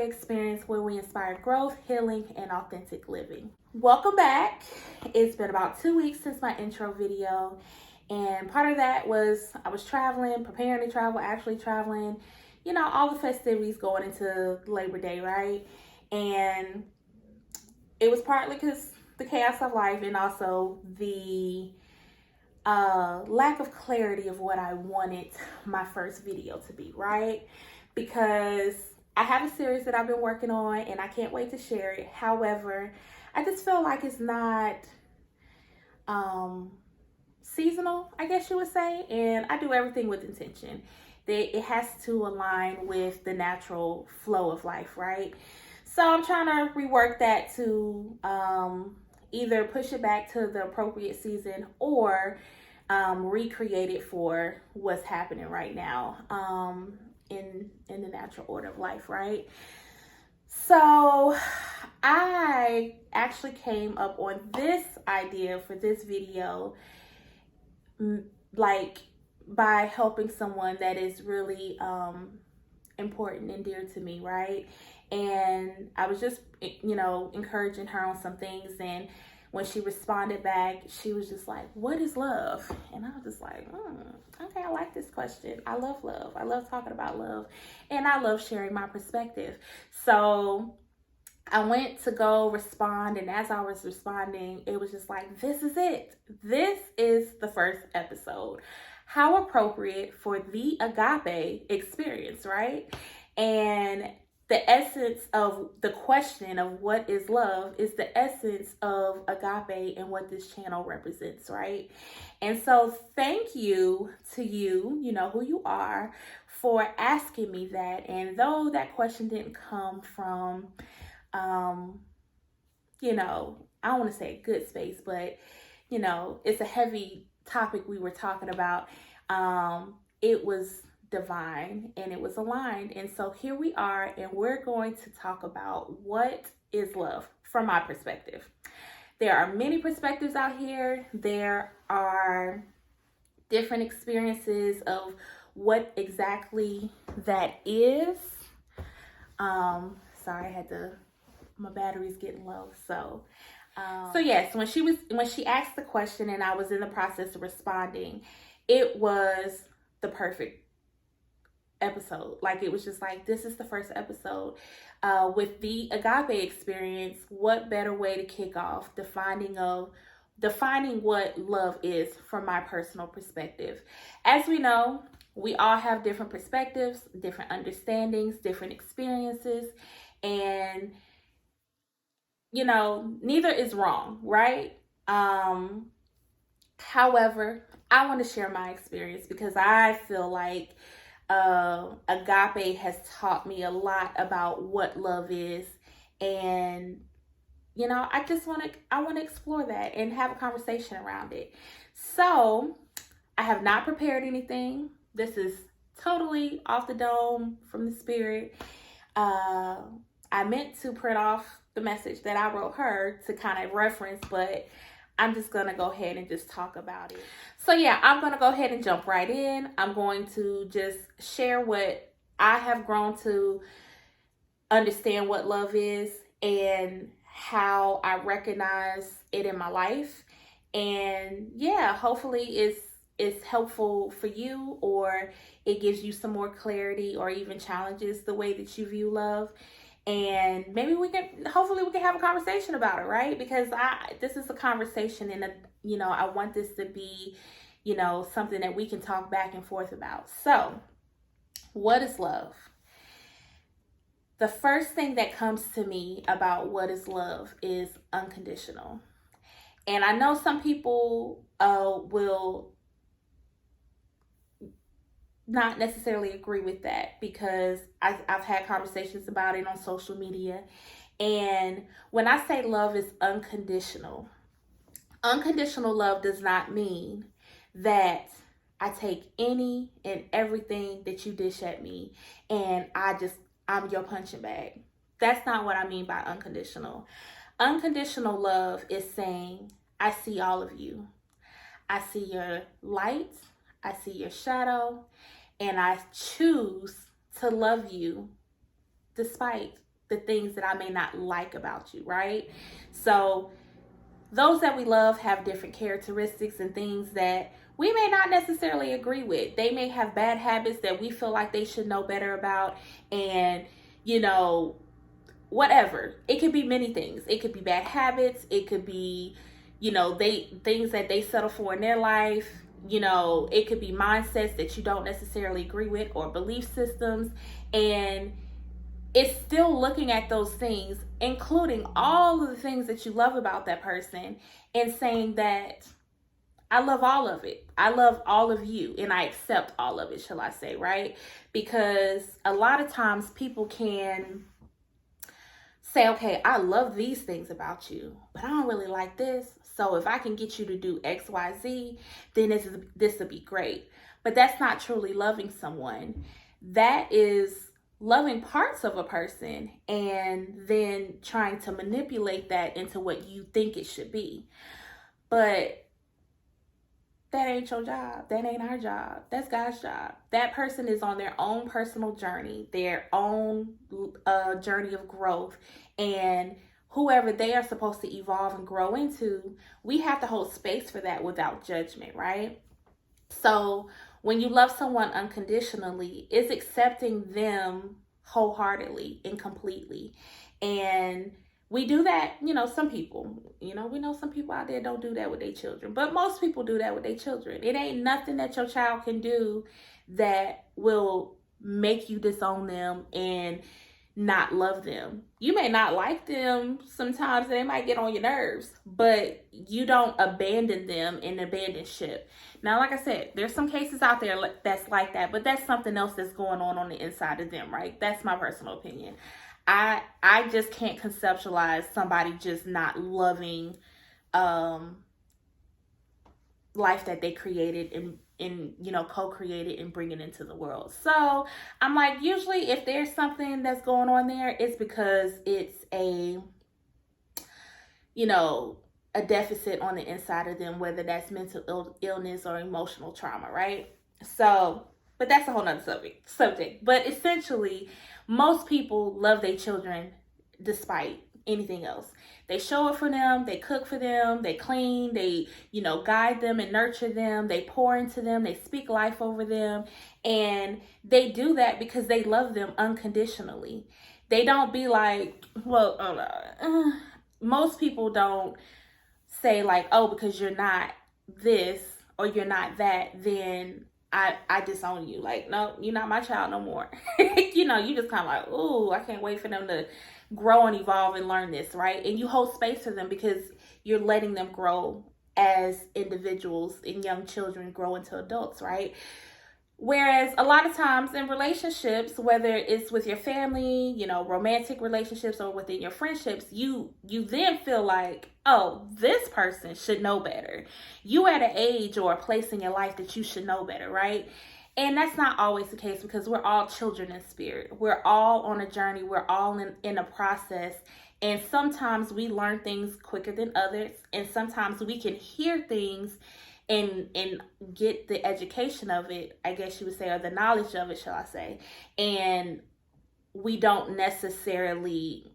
Experience, where we inspire growth, healing, and authentic living. Welcome back. It's been about 2 weeks since my intro video, and part of that was I was traveling, preparing to travel, actually traveling, all the festivities going into Labor Day, right? And it was partly because the chaos of life and also the lack of clarity of what I wanted my first video to be, right? Because I have a series that I've been working on and I can't wait to share it. However, I just feel like it's not seasonal, I guess you would say, and I do everything with intention. That it has to align with the natural flow of life, right? So I'm trying to rework that to either push it back to the appropriate season or recreate it for what's happening right now in the natural order of life, right? So I actually came up on this idea for this video like by helping someone that is really important and dear to me, right? And I was just encouraging her on some things, and when she responded back, she was just like, what is love? And I was just like, okay, I like this question. I love love. I love talking about love, and I love sharing my perspective. So I went to go respond, and as I was responding, it was just like, this is it. This is the first episode. How appropriate for the Agape Experience, right? And the essence of the question of what is love is the essence of Agape and what this channel represents, right? And so thank you to you, you know who you are, for asking me that. And though that question didn't come from, I don't want to say a good space, but, it's a heavy topic we were talking about. It was divine and it was aligned, and so here we are, and we're going to talk about what is love from my perspective. There are many perspectives out here. There are different experiences of what exactly that is. Sorry, my battery's getting low. So yes, when she asked the question and I was in the process of responding, it was the perfect episode. Like, it was just like, this is the first episode with the Agape Experience. What better way to kick off defining what love is from my personal perspective? As we know, we all have different perspectives, different understandings, different experiences, and neither is wrong, right? However, I want to share my experience because I feel like Agape has taught me a lot about what love is, and I want to explore that and have a conversation around it. So I have not prepared anything. This is totally off the dome from the spirit. I meant to print off the message that I wrote her to kind of reference, but I'm just going to go ahead and just talk about it. So yeah, I'm going to go ahead and jump right in. I'm going to just share what I have grown to understand what love is and how I recognize it in my life. And yeah, hopefully it's helpful for you, or it gives you some more clarity, or even challenges the way that you view love. And maybe hopefully we can have a conversation about it, right? Because this is a conversation, and I want this to be, something that we can talk back and forth about. So, what is love? The first thing that comes to me about what is love is unconditional. And I know some people will not necessarily agree with that, because I've had conversations about it on social media. And when I say love is unconditional love does not mean that I take any and everything that you dish at me and I'm your punching bag. That's not what I mean by unconditional. Unconditional love is saying, I see all of you. I see your light, I see your shadow, and I choose to love you despite the things that I may not like about you, right? So those that we love have different characteristics and things that we may not necessarily agree with. They may have bad habits that we feel like they should know better about, and you know, whatever. It could be many things. It could be bad habits. It could be, they things that they settle for in their life. It could be mindsets that you don't necessarily agree with, or belief systems. And it's still looking at those things, including all of the things that you love about that person, and saying that I love all of it. I love all of you, and I accept all of it, shall I say, right? Because a lot of times people can say, okay, I love these things about you, but I don't really like this. So if I can get you to do X, Y, Z, then this would be great. But that's not truly loving someone. That is loving parts of a person and then trying to manipulate that into what you think it should be. But that ain't your job. That ain't our job. That's God's job. That person is on their own personal journey, their own journey of growth. And whoever they are supposed to evolve and grow into, we have to hold space for that without judgment, right? So when you love someone unconditionally, it's accepting them wholeheartedly and completely. And we do that, some people, we know some people out there don't do that with their children, but most people do that with their children. It ain't nothing that your child can do that will make you disown them and not love them. You may not like them sometimes, they might get on your nerves, but you don't abandon them and abandon ship. Now, like I said, there's some cases out there that's like that, but that's something else that's going on the inside of them, right? That's my personal opinion. I just can't conceptualize somebody just not loving life that they created and co-created and bring it into the world. So I'm like, usually if there's something that's going on there, it's because it's a deficit on the inside of them, whether that's mental illness or emotional trauma, right? So, but that's a whole nother subject. But essentially, most people love their children despite anything else. They show up for them, they cook for them, they clean, they, guide them and nurture them, they pour into them, they speak life over them, and they do that because they love them unconditionally. They don't be like, most people don't say like, oh, because you're not this or you're not that, then I disown you. Like, no, you're not my child no more. You just kind of like, ooh, I can't wait for them to grow and evolve and learn this, right? And you hold space for them because you're letting them grow as individuals and young children grow into adults, right? Whereas a lot of times in relationships, whether it's with your family, romantic relationships, or within your friendships, you then feel like, oh, this person should know better. You at an age or a place in your life that you should know better, right? And that's not always the case, because we're all children in spirit. We're all on a journey. We're all in a process. And sometimes we learn things quicker than others. And sometimes we can hear things and get the education of it, I guess you would say, or the knowledge of it, shall I say. And we don't necessarily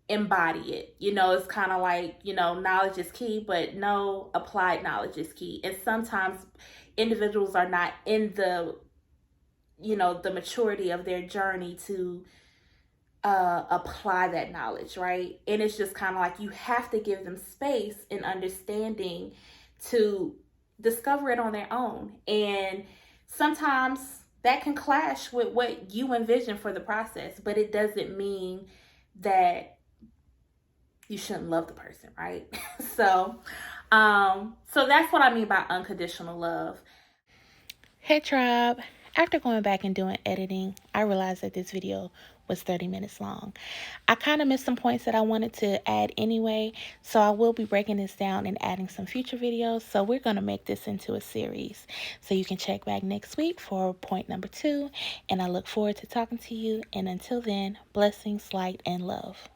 embody it. It's kind of like, knowledge is key, but no, applied knowledge is key. And sometimes individuals are not in the maturity of their journey to apply that knowledge, right? And it's just kind of like you have to give them space and understanding to discover it on their own. And sometimes that can clash with what you envision for the process, but it doesn't mean that you shouldn't love the person, right? So that's what I mean by unconditional love. Hey tribe, after going back and doing editing, I realized that this video was 30 minutes long. I kind of missed some points that I wanted to add anyway, so I will be breaking this down and adding some future videos. So we're going to make this into a series. So you can check back next week for point number 2, and I look forward to talking to you. And until then, blessings, light, and love.